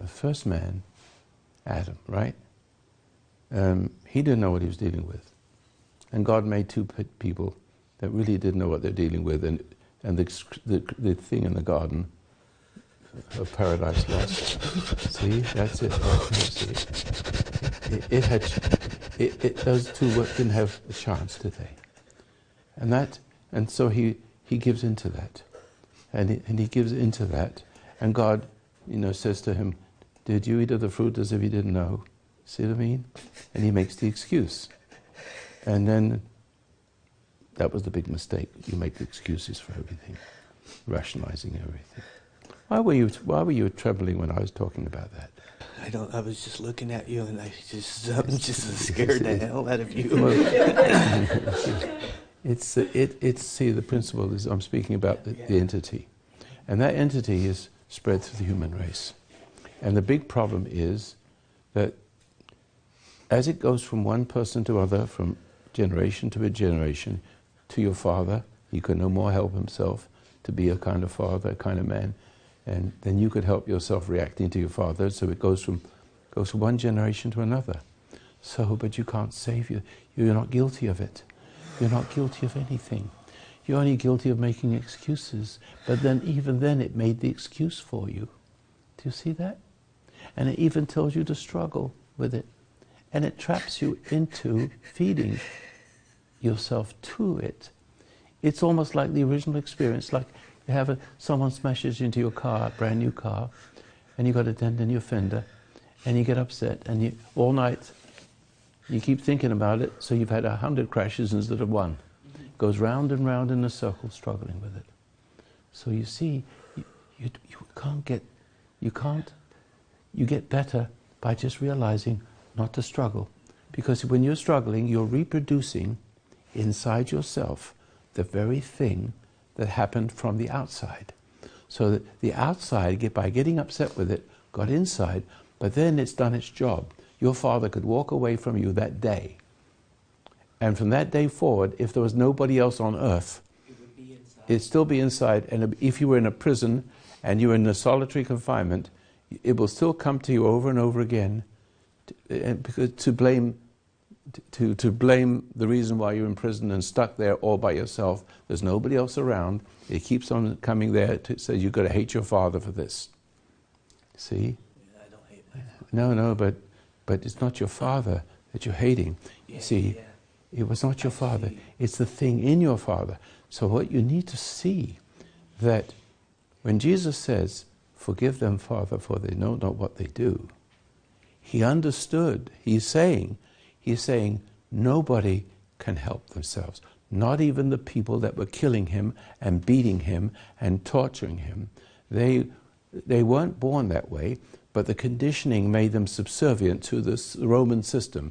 first man, Adam, right? He didn't know what he was dealing with. And God made two people that really didn't know what they're dealing with. And the thing in the garden of paradise lost. See, that's it. See, those two didn't have a chance, did they? And so he gives into that. And he gives into that. And God, says to him, did you eat of the fruit as if you didn't know? See what I mean? And he makes the excuse. And then that was the big mistake. You make excuses for everything, rationalizing everything. Why were you trembling when I was talking about that? I was just looking at you, and I'm just scared the hell out of you. See, the principle is, I'm speaking about the entity. And that entity is spread through the human race. And the big problem is that as it goes from one person to other, from generation to generation, to your father, he could no more help himself to be a kind of father, a kind of man, and then you could help yourself reacting to your father. So it goes from one generation to another. So, but you can't save you. You're not guilty of it. You're not guilty of anything. You're only guilty of making excuses. But then, even then, it made the excuse for you. Do you see that? And it even tells you to struggle with it. And it traps you into feeding yourself to it. It's almost like the original experience, like you have someone smashes into your car, a brand new car, and you've got a dent in your fender, and you get upset, and all night you keep thinking about it, so you've had 100 crashes instead of one. It goes round and round in a circle, struggling with it. So you see, you get better by just realizing not to struggle. Because when you're struggling, you're reproducing inside yourself the very thing that happened from the outside. So that the outside, by getting upset with it, got inside, but then it's done its job. Your father could walk away from you that day. And from that day forward, if there was nobody else on earth, it'd still be inside. And if you were in a prison and you were in a solitary confinement, it will still come to you over and over again to blame the reason why you're in prison and stuck there all by yourself. There's nobody else around. It keeps on coming there to say you've got to hate your father for this. See? Yeah, I don't hate my father. No, but it's not your father that you're hating. Yeah, see, yeah. It was not your father. It's the thing in your father. So what you need to see, that when Jesus says, forgive them, Father, for they know not what they do, he understood. He's saying, nobody can help themselves. Not even the people that were killing him and beating him and torturing him. They weren't born that way, but the conditioning made them subservient to this Roman system.